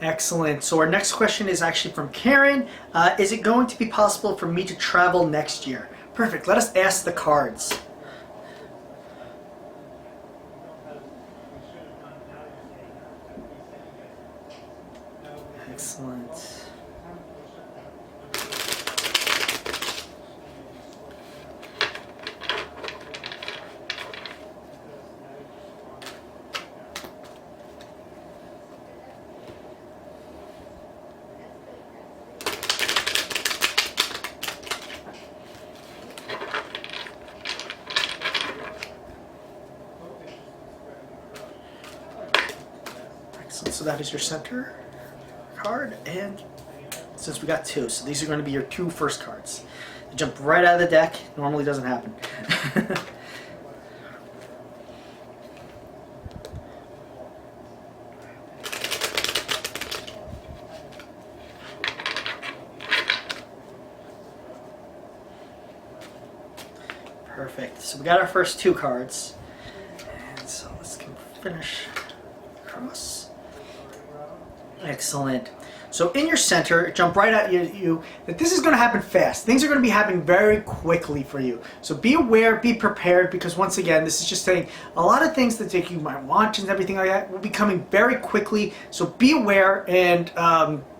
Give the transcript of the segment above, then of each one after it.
Excellent. So our next question is actually from Karen. Is it going to be possible for me to travel next year? Perfect. Let us ask the cards. Excellent. So that is your center card, and since we got two, so these are going to be your two first cards. They jump right out of the deck. Normally doesn't happen. Perfect. So we got our first two cards, and so let's finish across. Excellent. So in your center, jump right at you that this is going to happen fast. Things are going to be happening very quickly for you. So be aware, be prepared, because once again, this is just saying a lot of things that you might want and everything like that will be coming very quickly. So be aware and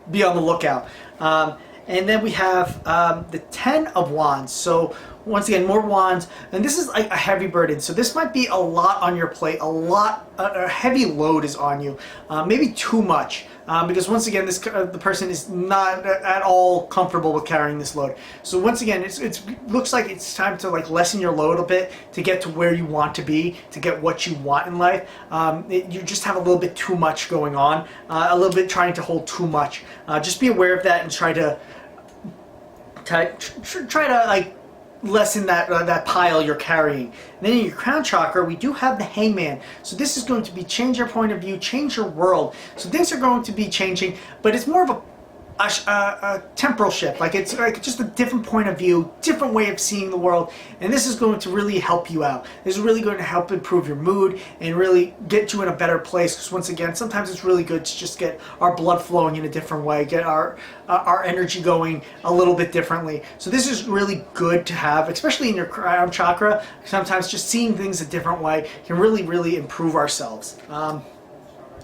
be on the lookout. And then we have the 10 of Wands. So once again, more wands, and this is like a heavy burden. So this might be a lot on your plate, a heavy load is on you, maybe too much, because once again, the person is not at all comfortable with carrying this load. So once again, it looks like it's time to like lessen your load a bit to get to where you want to be, to get what you want in life. You just have a little bit too much going on, a little bit trying to hold too much. Just be aware of that and try to like lessen that pile you're carrying. And then in your crown chakra, we do have the Hangman. So this is going to be change your point of view, change your world. So things are going to be changing, but it's more of a temporal shift. Like it's like just a different point of view, different way of seeing the world. And this is going to really help you out. This is really going to help improve your mood and really get you in a better place. Because once again, sometimes it's really good to just get our blood flowing in a different way, get our energy going a little bit differently. So this is really good to have, especially in your crown chakra. Sometimes just seeing things a different way can really, really improve ourselves.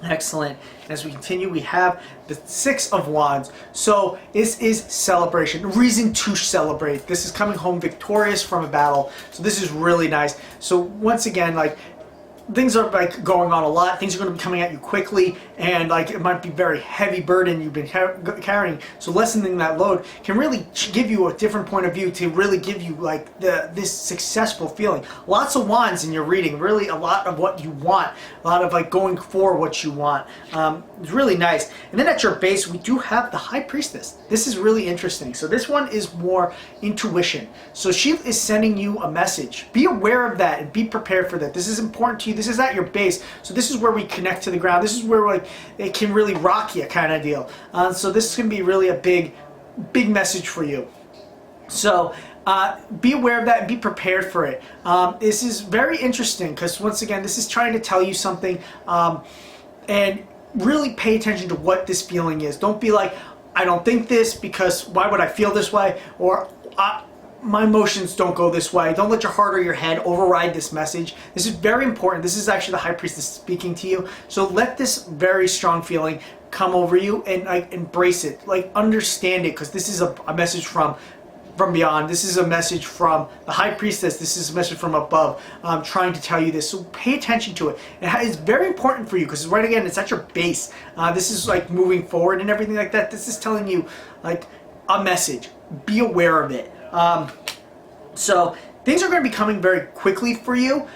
Excellent. As we continue, we have the 6 of Wands. So this is celebration, reason to celebrate. This is coming home victorious from a battle. So this is really nice. So once again, like things are like going on a lot. Things are going to be coming at you quickly, and like it might be very heavy burden you've been carrying. So lessening that load can really give you a different point of view to really give you like this successful feeling. Lots of wands in your reading, really a lot of what you want, a lot of like going for what you want. It's really nice. And then at your base, we do have the High Priestess. This is really interesting. So this one is more intuition. So she is sending you a message. Be aware of that and be prepared for that. This is important to you. This is at your base. So this is where we connect to the ground. This is where like it can really rock you kind of deal. So this can be really a big message for you. So be aware of that and be prepared for it. This is very interesting because once again, this is trying to tell you something, and really pay attention to what this feeling is. Don't be like, I don't think this because why would I feel this way? Or my emotions don't go this way. Don't let your heart or your head override this message. This is very important. This is actually the High Priestess speaking to you. So let this very strong feeling come over you and like embrace it. Like understand it, because this is a message from beyond. This is a message from the High Priestess. This is a message from above, trying to tell you this. So pay attention to it. It's very important for you because right again, it's at your base. This is like moving forward and everything like that. This is telling you like a message. Be aware of it. So things are going to be coming very quickly for you.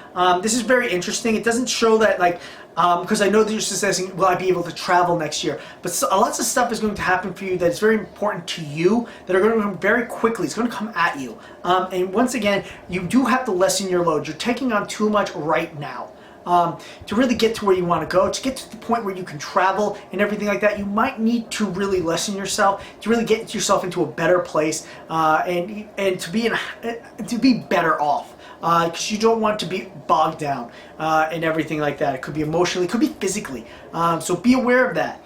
This is very interesting. It doesn't show that like, because I know that you're just asking, will I be able to travel next year? But lots of stuff is going to happen for you that is very important to you, that are going to come very quickly. It's going to come at you. And once again, you do have to lessen your load. You're taking on too much right now. To really get to where you want to go, to get to the point where you can travel and everything like that, you might need to really lessen yourself to really get yourself into a better place, and to be better off, because you don't want to be bogged down and everything like that. It could be emotionally, it could be physically. So be aware of that.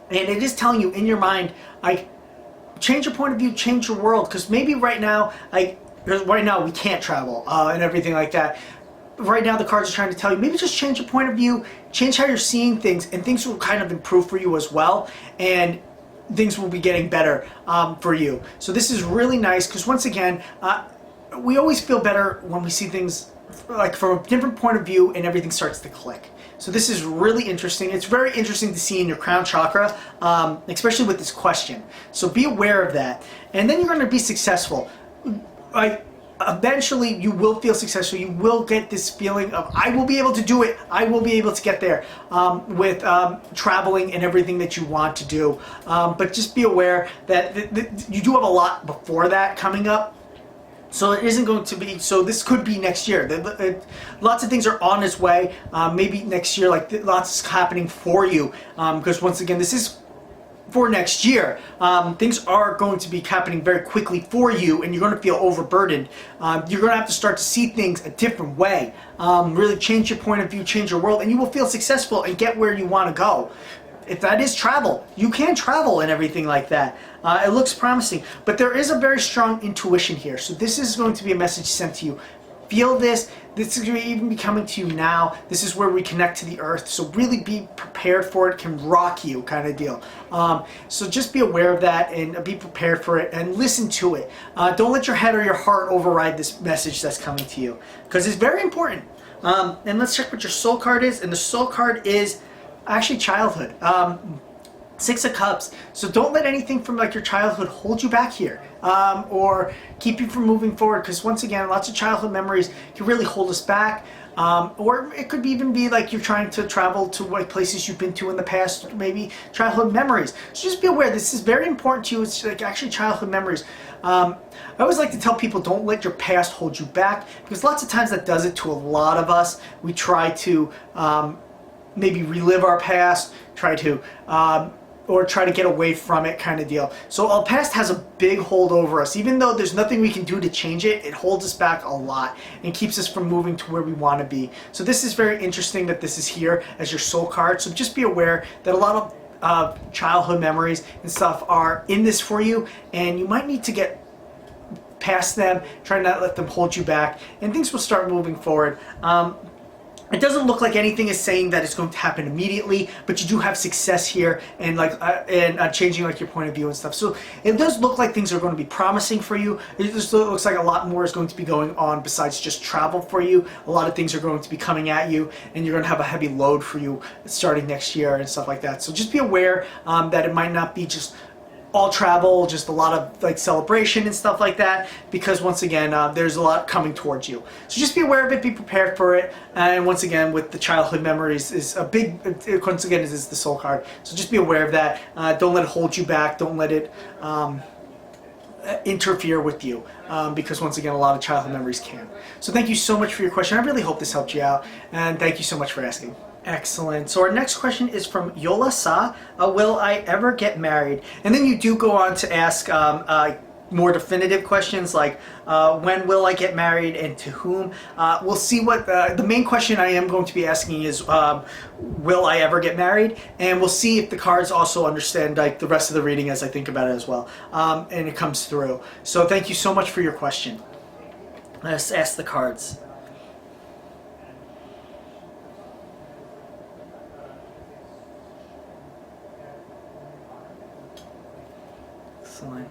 And it is telling you in your mind, like, change your point of view, change your world. Because maybe right now, like, right now we can't travel and everything like that. Right now the cards are trying to tell you, maybe just change your point of view, change how you're seeing things, and things will kind of improve for you as well. And things will be getting better for you. So this is really nice because once again, we always feel better when we see things like from a different point of view and everything starts to click. So this is really interesting. It's very interesting to see in your crown chakra, especially with this question. So be aware of that. And then you're going to be successful. Like, eventually you will feel successful. You will get this feeling of, I will be able to do it. I will be able to get there with traveling and everything that you want to do. But just be aware that you do have a lot before that coming up. So it isn't going to be, so this could be next year. Lots of things are on its way. Maybe next year, like lots is happening for you. Because once again, this is for next year. Things are going to be happening very quickly for you, and you're going to feel overburdened. You're going to have to start to see things a different way. Really change your point of view, change your world, and you will feel successful and get where you want to go. If that is travel, you can travel and everything like that. It looks promising, but there is a very strong intuition here. So this is going to be a message sent to you. Feel this. This is going to even be coming to you now. This is where we connect to the earth. So really be prepared for it. It can rock you kind of deal. So just be aware of that and be prepared for it and listen to it. Don't let your head or your heart override this message that's coming to you because it's very important. And let's check what your soul card is. And the soul card is actually childhood. Six of Cups. So don't let anything from like your childhood hold you back here or keep you from moving forward, because once again, lots of childhood memories can really hold us back. Or it could even be like you're trying to travel to like places you've been to in the past, maybe childhood memories. So just be aware, this is very important to you. It's like actually childhood memories. I always like to tell people, don't let your past hold you back, because lots of times that does it to a lot of us. We try to maybe relive our past, try to get away from it kind of deal. So our past has a big hold over us. Even though there's nothing we can do to change it, it holds us back a lot and keeps us from moving to where we want to be. So this is very interesting that this is here as your soul card. So just be aware that a lot of childhood memories and stuff are in this for you, and you might need to get past them, try not to let them hold you back, and things will start moving forward. It doesn't look like anything is saying that it's going to happen immediately, but you do have success here and changing like your point of view and stuff. So it does look like things are going to be promising for you. It just looks like a lot more is going to be going on besides just travel for you. A lot of things are going to be coming at you, and you're going to have a heavy load for you starting next year and stuff like that. So just be aware that it might not be just all travel, just a lot of like celebration and stuff like that, because once again there's a lot coming towards you. So just be aware of it, be prepared for it. And once again, with the childhood memories is a big, once again, is the soul card. So just be aware of that. Don't let it hold you back. Don't let it interfere with you, because once again, a lot of childhood memories can. So thank you so much for your question. I really hope this helped you out, and thank you so much for asking. Excellent. So our next question is from Yola Sa. Will I ever get married? And then you do go on to ask more definitive questions like when will I get married and to whom. We'll see what the main question I am going to be asking is will I ever get married? And we'll see if the cards also understand like the rest of the reading as I think about it as well. And it comes through. So thank you so much for your question. Let's ask the cards. Excellent.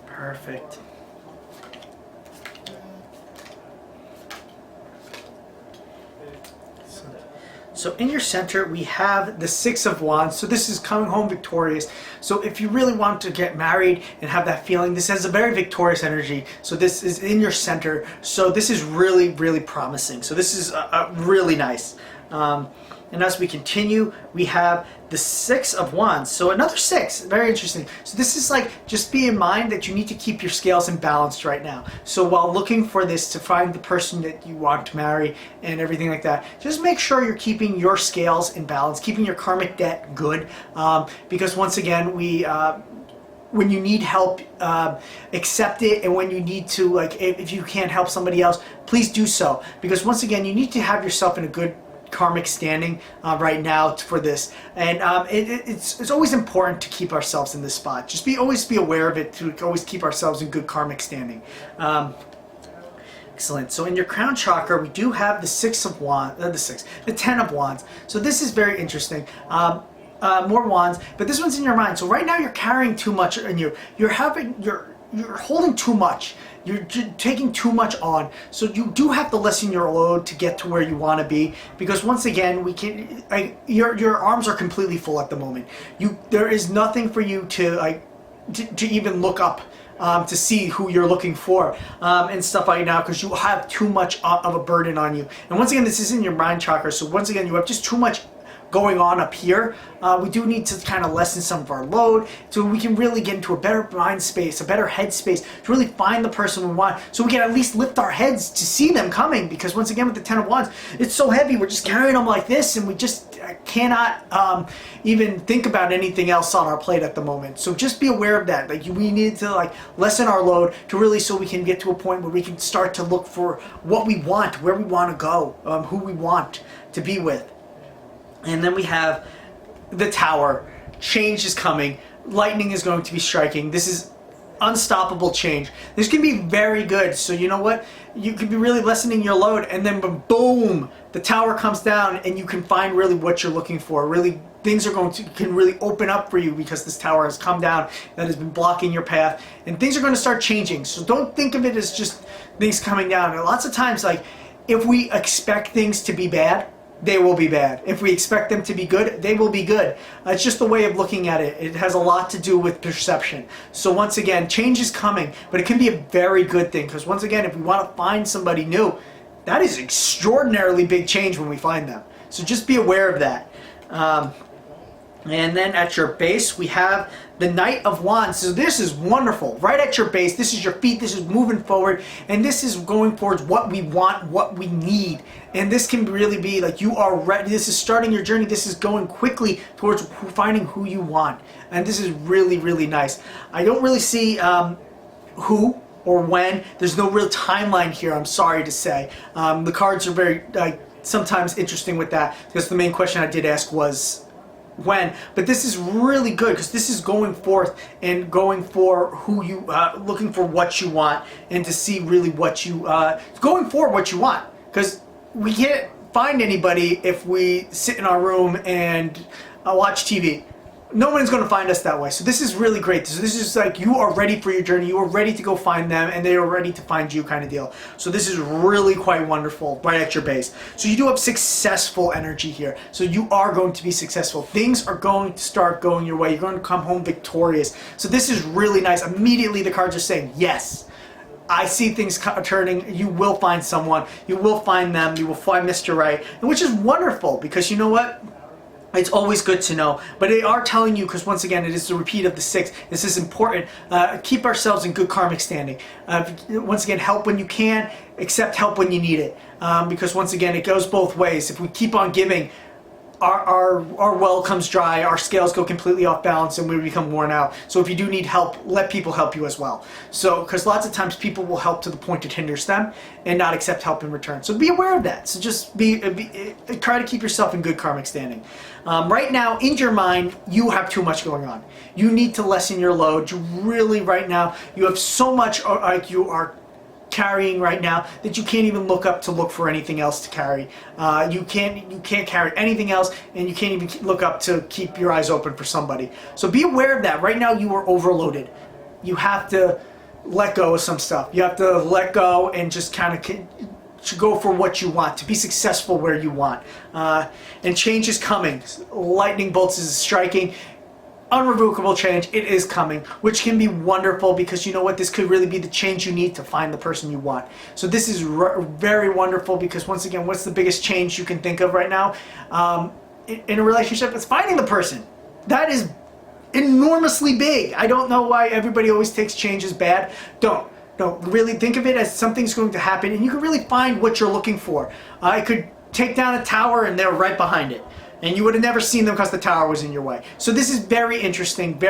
Perfect. So in your center, we have the Six of Wands. So this is coming home victorious. So if you really want to get married and have that feeling, this has a very victorious energy. So this is in your center. So this is really, really promising. So this is really nice. And as we continue, we have the Six of Wands. So another six, very interesting. So this is like, just be in mind that you need to keep your scales in balance right now. So while looking for this to find the person that you want to marry and everything like that, just make sure you're keeping your scales in balance, keeping your karmic debt good. Because once again, when you need help, accept it, and when you need to, like, if you can't help somebody else, please do so. Because once again, you need to have yourself in a good karmic standing right now for this, and it's always important to keep ourselves in this spot. Just always be aware of it, to always keep ourselves in good karmic standing. Excellent. So in your crown chakra, we do have the Six of Wands, the Ten of Wands. So this is very interesting. More wands, but this one's in your mind. So right now you're carrying too much in you. You're holding too much. You're taking too much on. So you do have to lessen your load to get to where you want to be, because once again, your arms are completely full at the moment. There is nothing for you to even look up to see who you're looking for and stuff like now, because you have too much of a burden on you. And once again, this is in your mind chakra. So once again, you have just too much going on up here. We do need to kind of lessen some of our load so we can really get into a better mind space, a better head space, to really find the person we want, so we can at least lift our heads to see them coming. Because once again, with the Ten of Wands, it's so heavy, we're just carrying them like this, and we just cannot even think about anything else on our plate at the moment. So just be aware of that. Like, we need to lessen our load to really, so we can get to a point where we can start to look for what we want, where we want to go, who we want to be with. And then we have the Tower. Change is coming. Lightning is going to be striking. This is unstoppable change. This can be very good. So you know what? You could be really lessening your load, and then boom, the Tower comes down, and you can find really what you're looking for. Really, things can really open up for you, because this Tower has come down that has been blocking your path, and things are going to start changing. So don't think of it as just things coming down. And lots of times, if we expect things to be bad, they will be bad. If we expect them to be good, they will be good. It's just the way of looking at it. It has a lot to do with perception. So once again, change is coming, but it can be a very good thing, because once again, if we want to find somebody new, that is extraordinarily big change when we find them. So just be aware of that. And then at your base, we have the Knight of Wands. So this is wonderful. Right at your base, this is your feet, this is moving forward, and this is going towards what we want, what we need. And this can really be like, you are ready. This is starting your journey. This is going quickly towards finding who you want. And this is really, really nice. I don't really see who or when. There's no real timeline here, I'm sorry to say. The cards are very sometimes interesting with that, because the main question I did ask was when, but this is really good, because this is going forth and going for who you looking for what you want, and to see really what you going for what you want, because we can't find anybody if we sit in our room and watch TV. No one's going to find us that way. So this is really great. So this is like, you are ready for your journey. You are ready to go find them, and they are ready to find you, kind of deal. So this is really quite wonderful right at your base. So you do have successful energy here. So you are going to be successful. Things are going to start going your way. You're going to come home victorious. So this is really nice. Immediately the cards are saying, yes, I see things turning. You will find someone. You will find them. You will find Mr. Right, and which is wonderful, because you know what? It's always good to know, but they are telling you, because once again, it is the repeat of the six. This is important. Keep ourselves in good karmic standing. Once again, help when you can, accept help when you need it. Because once again, it goes both ways. If we keep on giving, our well comes dry, our scales go completely off balance, and we become worn out. So if you do need help, let people help you as well. So, because lots of times people will help to the point it hinders them, and not accept help in return. So be aware of that. So just try to keep yourself in good karmic standing. Right now, in your mind, you have too much going on. You need to lessen your load. You really, right now, you have so much you are carrying right now that you can't even look up to look for anything else to carry. You can't carry anything else, and you can't even look up to keep your eyes open for somebody. So be aware of that. Right now you are overloaded. You have to let go of some stuff. You have to let go and just kind of to go for what you want, to be successful where you want. And change is coming. Lightning bolts is striking. Unrevocable change, it is coming, which can be wonderful because you know what, this could really be the change you need to find the person you want. So this is very wonderful because once again, what's the biggest change you can think of right now in a relationship? It's finding the person. That is enormously big. I don't know why everybody always takes change as bad. Don't really think of it as something's going to happen, and you can really find what you're looking for. I could take down a tower and they're right behind it, and you would have never seen them because the tower was in your way. So this is very interesting,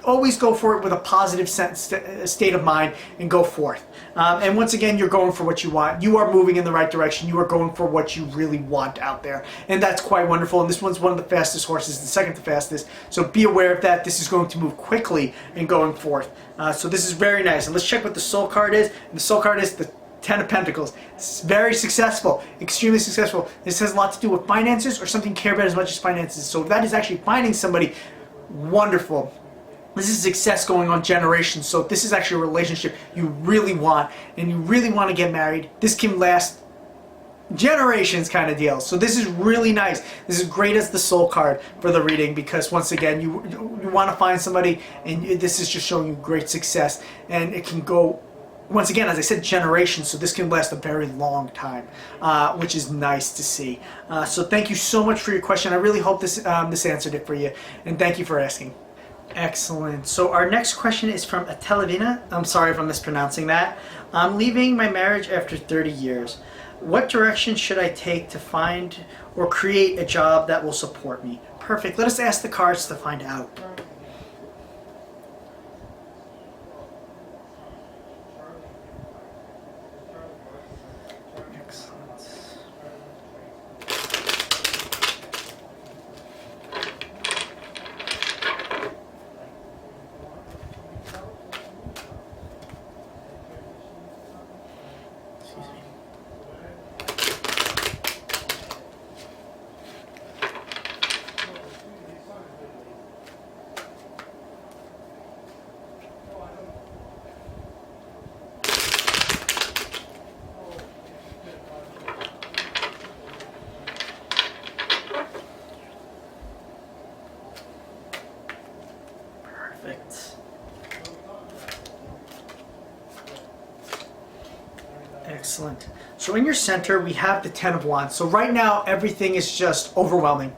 always go for it with a positive state of mind and go forth. And once again, you're going for what you want. You are moving in the right direction. You are going for what you really want out there. And that's quite wonderful. And this one's one of the fastest horses, the second to fastest. So be aware of that. This is going to move quickly and going forth. So this is very nice. And let's check what the soul card is. And the soul card is the Ten of Pentacles. It's very successful, extremely successful. This has a lot to do with finances or something you care about as much as finances. So if that is actually finding somebody, wonderful. This is success going on generations. So if this is actually a relationship you really want and you really want to get married, this can last generations kind of deal. So this is really nice. This is great as the soul card for the reading because once again, you want to find somebody and this is just showing you great success, and it can go, once again, as I said, generations, so this can last a very long time, which is nice to see. So thank you so much for your question. I really hope this answered it for you, and thank you for asking. Excellent. So our next question is from Atelavina. I'm sorry if I'm mispronouncing that. I'm leaving my marriage after 30 years. What direction should I take to find or create a job that will support me? Perfect. Let us ask the cards to find out. Perfect. Excellent. So in your center, we have the Ten of Wands. So right now, everything is just overwhelming.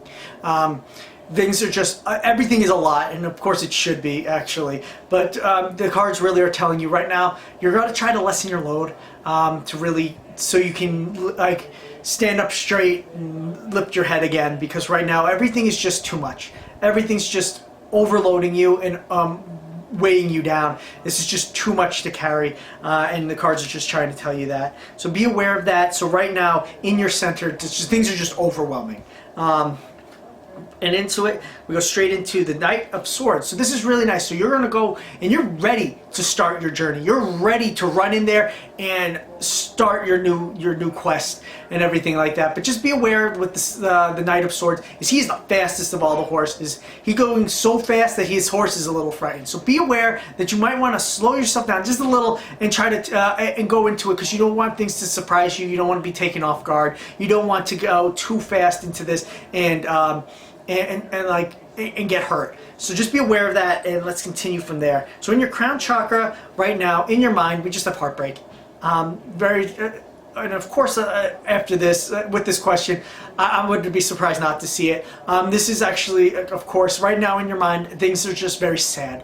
Things are just, everything is a lot, and of course it should be, actually. But the cards really are telling you right now, you're going to try to lessen your load to really, so you can, like, stand up straight and lift your head again, because right now, everything is just too much. Everything's just overloading you and weighing you down. This is just too much to carry, and the cards are just trying to tell you that. So be aware of that. So right now, in your center, things are just overwhelming. And into it, we go straight into the Knight of Swords. So this is really nice. So you're going to go and you're ready to start your journey. You're ready to run in there and start your new quest and everything like that. But just be aware with this, the Knight of Swords is he's the fastest of all the horses. He's going so fast that his horse is a little frightened. So be aware that you might want to slow yourself down just a little and try to and go into it, because you don't want things to surprise you. You don't want to be taken off guard. You don't want to go too fast into this and get hurt. So just be aware of that, and let's continue from there. So in your crown chakra right now, in your mind, we just have heartbreak. And of course, after this, with this question, I would be surprised not to see it. This is actually, of course, right now in your mind, things are just very sad.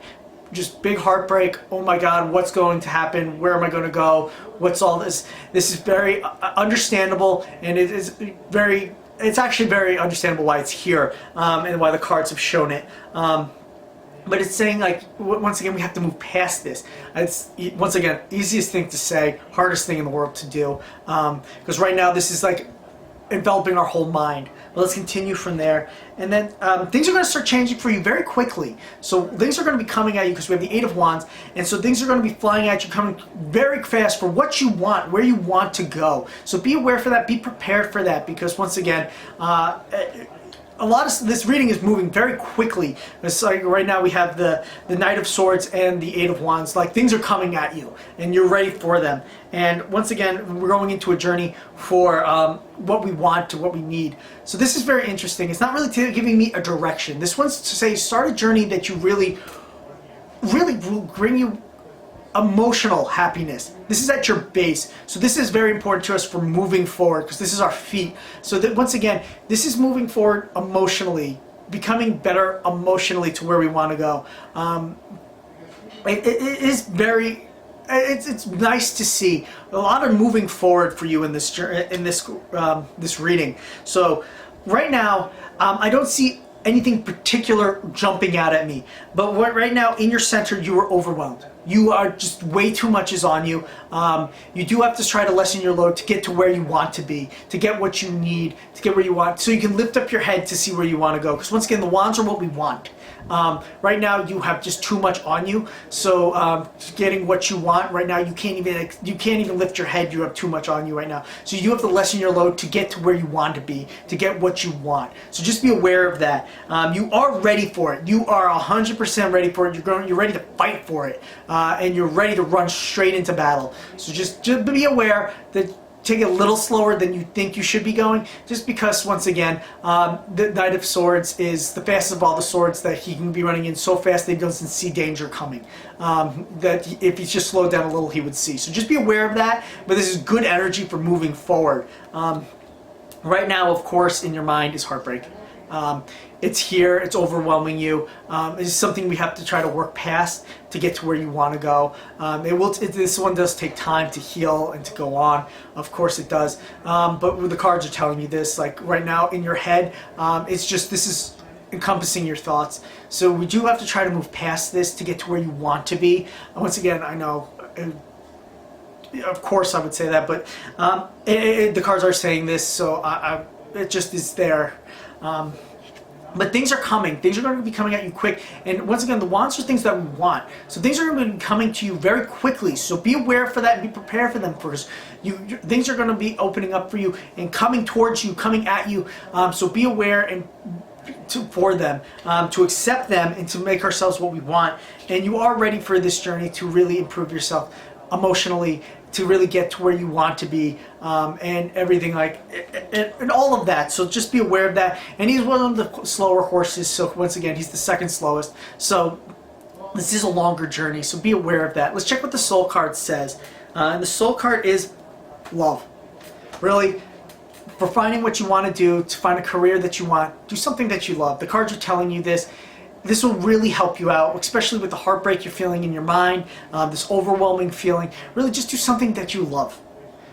Just big heartbreak. Oh my God, what's going to happen? Where am I going to go? What's all this? This is very understandable, and it is very. It's actually very understandable why it's here, and why the cards have shown it. But it's saying, like, once again, we have to move past this. It's, once again, easiest thing to say, hardest thing in the world to do. Because right now, this is like enveloping our whole mind. But let's continue from there. And then things are going to start changing for you very quickly. So things are going to be coming at you, because we have the Eight of Wands. And so things are going to be flying at you, coming very fast for what you want, where you want to go. So be aware for that. Be prepared for that, because once again, a lot of this reading is moving very quickly. It's like right now we have the Knight of Swords and the Eight of Wands. Like things are coming at you, and you're ready for them. And once again, we're going into a journey for what we want to what we need. So this is very interesting. It's not really giving me a direction. This one's to say start a journey that you really will bring you emotional happiness. This is at your base. So this is very important to us for moving forward, because this is our feet. So that once again, this is moving forward emotionally, becoming better emotionally to where we want to go. It is very, it's nice to see a lot of moving forward for you in this this reading. So right now, I don't see anything particular jumping out at me, but right now in your center you are overwhelmed. You are just way too much is on you. You do have to try to lessen your load to get to where you want to be, to get what you need, to get where you want, so you can lift up your head to see where you want to go. Because once again, the wands are what we want. Right now you have just too much on you, so getting what you want right now, you can't even lift your head. You have too much on you right now, so you have to lessen your load to get to where you want to be, to get what you want. So just be aware of that. You are ready for it. You are 100% ready for it. You're ready to fight for it, and you're ready to run straight into battle. So just be aware that take it a little slower than you think you should be going, just because once again, the Knight of Swords is the fastest of all the swords, that he can be running in so fast that he doesn't see danger coming. That if he's just slowed down a little, he would see. So just be aware of that, but this is good energy for moving forward. Right now, of course, in your mind is heartbreak. It's here, it's overwhelming you. It's something we have to try to work past to get to where you want to go. This one does take time to heal and to go on. Of course it does. But the cards are telling you this, like right now in your head, it's just, this is encompassing your thoughts. So we do have to try to move past this to get to where you want to be. And once again, I know, of course I would say that, but the cards are saying this, so it just is there. But things are coming. Things are going to be coming at you quick. And once again, the wands are things that we want. So things are going to be coming to you very quickly. So be aware for that and be prepared for them first. Things are going to be opening up for you and coming towards you, coming at you. So be aware and for them, to accept them and to make ourselves what we want. And you are ready for this journey to really improve yourself emotionally, to really get to where you want to be, and everything and all of that. So just be aware of that. And he's one of the slower horses, so once again, he's the second slowest. So this is a longer journey, so be aware of that. Let's check what the soul card says. And the soul card is love. Really, for finding what you want to do, to find a career that you want, do something that you love. The cards are telling you this. This will really help you out, especially with the heartbreak you're feeling in your mind, this overwhelming feeling. Really just do something that you love.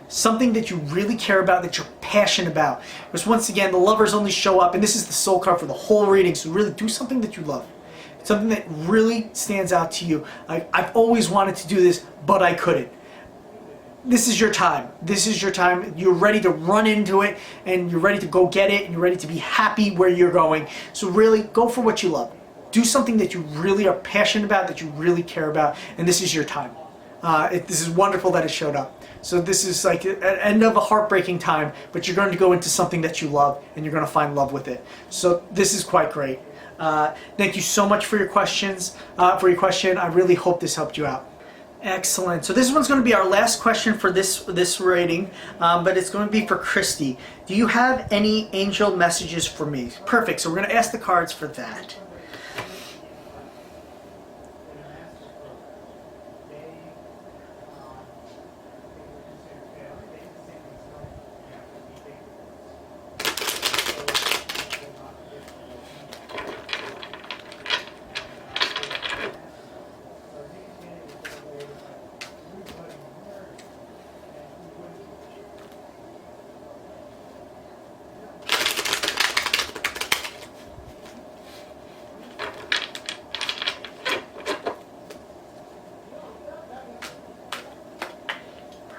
Something that you really care about, that you're passionate about. Because once again, the lovers only show up, and this is the soul card for the whole reading, so really do something that you love. Something that really stands out to you. Like, I've always wanted to do this, but I couldn't. This is your time. This is your time. You're ready to run into it, and you're ready to go get it, and you're ready to be happy where you're going. So really, go for what you love. Do something that you really are passionate about, that you really care about, and this is your time. This is wonderful that it showed up. So this is like an end of a heartbreaking time, but you're going to go into something that you love, and you're going to find love with it. So this is quite great. Thank you so much for your questions. For your question, I really hope this helped you out. Excellent. So this one's going to be our last question for this rating, but it's going to be for Christy. Do you have any angel messages for me? Perfect. So we're going to ask the cards for that.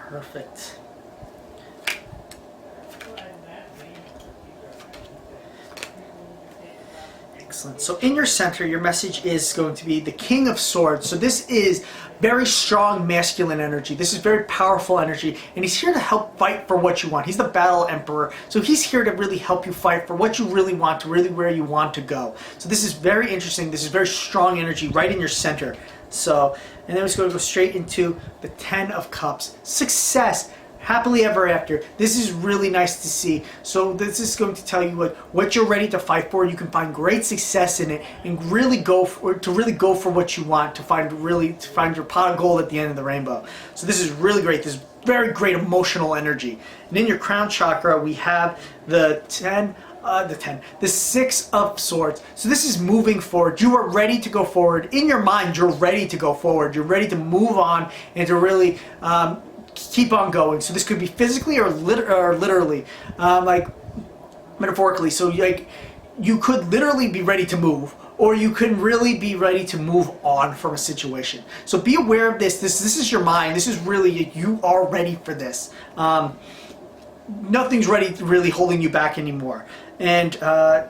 Perfect. Excellent. So in your center, your message is going to be the King of Swords. So this is very strong masculine energy. This is very powerful energy, and he's here to help fight for what you want. He's the battle emperor. So he's here to really help you fight for what you really want, to really where you want to go. So this is very interesting. This is very strong energy right in your center. So, and then we're going to go straight into the Ten of Cups. Success. Happily ever after. This is really nice to see. So this is going to tell you what you're ready to fight for. You can find great success in it and really go for what you want, to find your pot of gold at the end of the rainbow. So this is really great. This is very great emotional energy. And in your crown chakra, we have the Six of Swords. So this is moving forward. You are ready to go forward. In your mind, you're ready to go forward. You're ready to move on and to really keep on going. So this could be physically or literally, like metaphorically. So like you could literally be ready to move, or you could really be ready to move on from a situation. So be aware of this. This is your mind. This is really, you are ready for this. Nothing's really holding you back anymore. And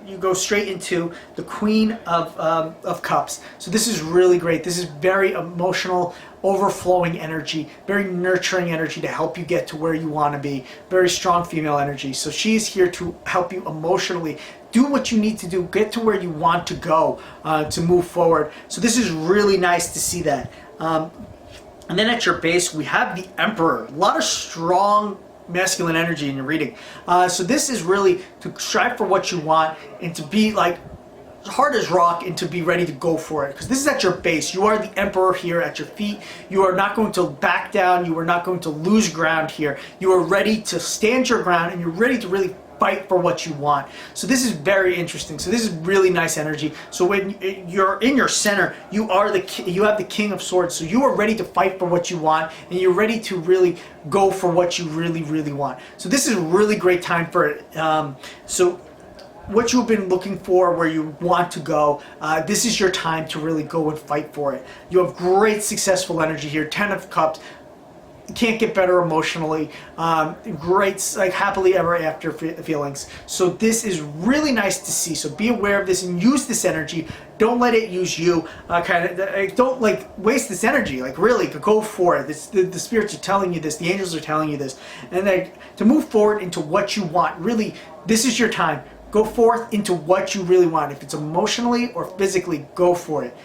you go straight into the Queen of Cups. So this is really great. This is very emotional, overflowing energy, very nurturing energy to help you get to where you want to be. Very strong female energy. So she's here to help you emotionally do what you need to do, get to where you want to go, to move forward. So this is really nice to see that. And then at your base, we have the Emperor. A lot of strong masculine energy in your reading. So this is really to strive for what you want and to be like hard as rock and to be ready to go for it, because this is at your base. You are the emperor here at your feet. You are not going to back down. You are not going to lose ground here. You are ready to stand your ground, and you're ready to really fight for what you want. So this is very interesting. So this is really nice energy. So when you're in your center, you have the King of Swords. So you are ready to fight for what you want, and you're ready to really go for what you really want. So this is a really great time for it. So what you've been looking for, where you want to go, this is your time to really go and fight for it. You have great successful energy here. Ten of Cups. Can't get better emotionally. Great, like happily ever after feelings. So this is really nice to see. So be aware of this and use this energy. Don't let it use you. Don't like waste this energy. Like really, go for it. The spirits are telling you this. The angels are telling you this. And like to move forward into what you want. Really, this is your time. Go forth into what you really want. If it's emotionally or physically, go for it.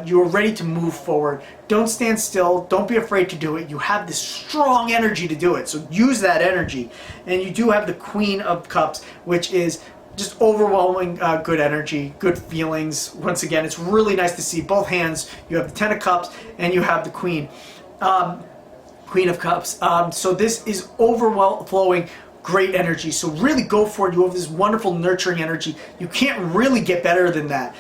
You are ready to move forward. Don't stand still. Don't be afraid to do it. You have this strong energy to do it. So use that energy. And you do have the Queen of Cups, which is just overwhelming good energy, good feelings. Once again, it's really nice to see both hands. You have the Ten of Cups and you have the Queen of Cups. So this is overflowing great energy. So really go for it. You have this wonderful nurturing energy. You can't really get better than that,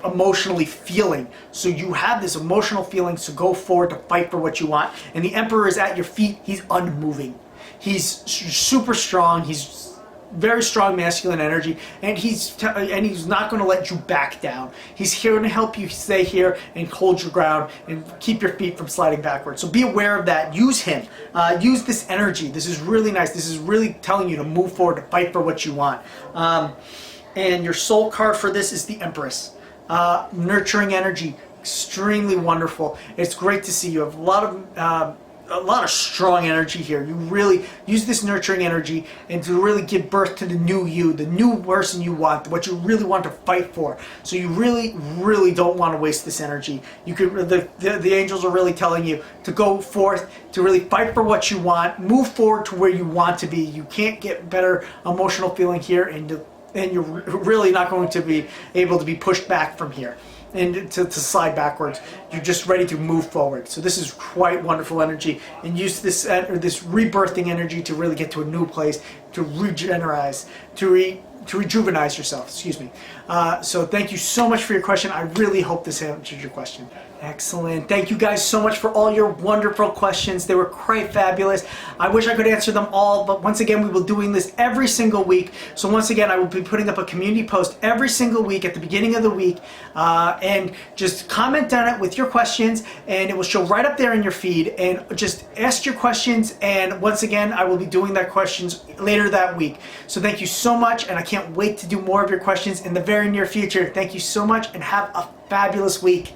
emotionally feeling. So you have this emotional feeling, so go forward to fight for what you want. And the Emperor is at your feet. He's unmoving. He's super strong. He's very strong masculine energy, and he's not going to let you back down. He's here to help you stay here and hold your ground and keep your feet from sliding backwards. So be aware of that. Use him. Use this energy. This is really nice. This is really telling you to move forward, to fight for what you want. And your soul card for this is the Empress. Nurturing energy, extremely wonderful. It's great to see you have a lot of strong energy here. You really use this nurturing energy and to really give birth to the new you, the new person you want, what you really want to fight for. So you really don't want to waste this energy. You could, the angels are really telling you to go forth, to really fight for what you want, move forward to where you want to be. You can't get better emotional feeling here, and you're really not going to be able to be pushed back from here and to slide backwards. You're just ready to move forward. So this is quite wonderful energy, and use this rebirthing energy to really get to a new place, to regenerize, to rejuvenize yourself. Excuse me. So thank you so much for your question. I really hope this answered your question. Excellent. Thank you guys so much for all your wonderful questions. They were quite fabulous. I wish I could answer them all, but once again, we will be doing this every single week. So once again, I will be putting up a community post every single week at the beginning of the week, and just comment on it with your questions, and it will show right up there in your feed, and just ask your questions. And once again, I will be doing that questions later that week. So thank you so much, and I can't can't wait to do more of your questions in the very near future. Thank you so much and have a fabulous week.